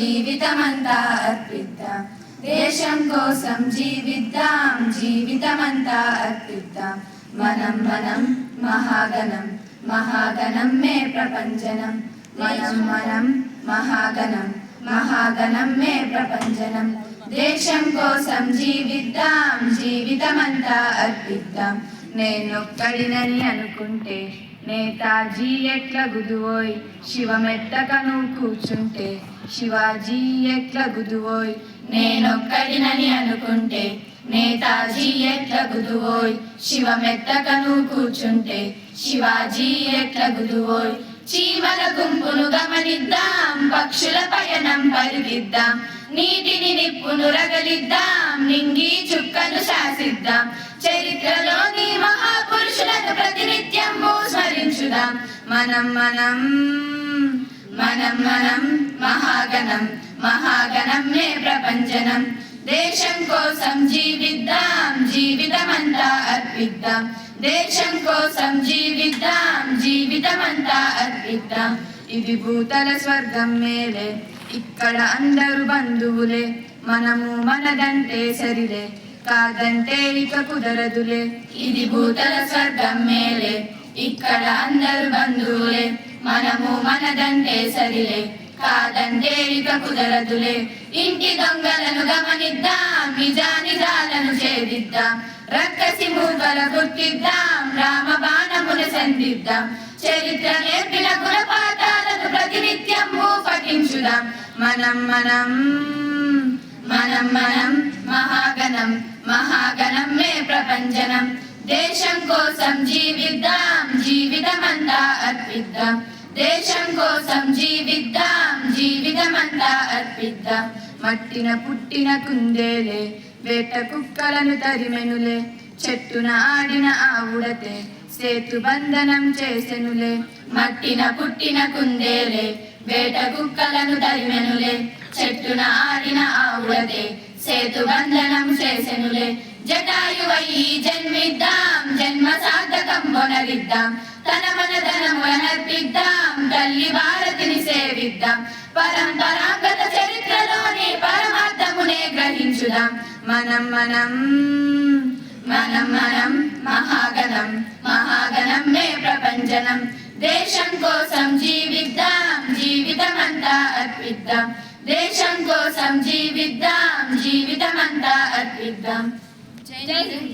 జీవితమంతా అర్పిద్దాం. దేశం కోసం జీవిద్దాం, జీవితమంతా అర్పిద్దాం. మనం మనం మహాగణం, మహాగణం మే ప్రపంచనం. మనం మనం మహాగణం, మహాగణం మే ప్రపంచనం. దేశం కోసం జీవిద్దాం, జీవితమంతా అర్పిద్దాం. నేనొక్కడినని అనుకుంటే నేతాజీ ఎట్లా గుదువోయ్, శివమెత్తకను కూర్చుంటే శివాజీ ఎట్లా గుదువోయ్. నేనొక్కడినని అనుకుంటే నేతాజీ ఎట్లా గుదువోయ్, శివమెత్తకను కూర్చుంటే శివాజీ ఎట్లా గుదువోయ్. చీమల గుంపును గమనిద్దాం, పక్షుల పయనం పరిగిద్దాం, నీటిని నిప్పును రగలిద్దాం, నింగి చుక్కను శాసిద్దాం. చరిత్రలోని మహాపురుషులను ప్రతినిత్యం స్మరించుదాం. మనం మనం మనం మనం మహాగణం, మహాగణం మే ప్రపంచనం. దేశం కోసం జీవిద్దాం, జీవితమంతా అర్పిద్దాం. దేశం కోసం జీవిద్దాం, జీవితమంతా అర్పిద్దాం. ఇది భూతల స్వర్గం మేలే, ఇక్కడ అందరూ బంధువులే. మనము మనదంటే సరిలే, కాదంటే ఇక కుదరదులే. ఇది భూతల స్వర్గం మేలే, ఇక్కడ అందరూ బంధువులే. మనము మనదంటే సరిలే, కాదంటే ఇక కుదరదులే. ఇంటి దొంగలను గమనిద్దాం, నిజానిజాలను ఛేదిద్దాం, రక్కసి మూకల గుర్తిద్దాం, రామ బాణమును సంధిద్దాం. చరిత్ర నేర్పిన గుణపాఠాలను ప్రతినిత్యం పఠించుదాం. మనం మనం మనం మనం మహాగణం, మహాగణం మే ప్రపంచనం. దేశం కోసం జీవిద్దాం, జీవితమంతా అర్పిద్దాం. దేశం కోసం జీవిద్దాం, జీవితమంతా అర్పిద్దాం. మట్టిన పుట్టిన కుందేలే వేట కుక్కలను తరిమెనులే, చెట్టున ఆడిన ఆవుడతే సేతు బంధనం చేసెనులే. మట్టిన పుట్టిన కుందేలే వేట కుక్కలను తరిమెనులే, చెట్టున ఆడిన ఆవుడతే సేతు బంధనం చేసెనులే. జటాయువై జన్మిద్దాం, జన్మ సార్థకం కొనరిద్దాం, తన మన ధనములనర్పిద్దాం, తల్లి భారతిని సేవిద్దాం. పరంపరాగత చరిత్రలోని పరమార్థమునే గ్రహించుదాం. మనం మనం మనం మనం మహాగణం, మహాగణం మే ప్రపంచనం. దేశం కోసం జీవిద్దాం, జీవితమంతా అర్పిద్దాం. దేశం కోసం జీవిద్దాం, జీవితమంతా అర్పిద్దాం. జై హింద్.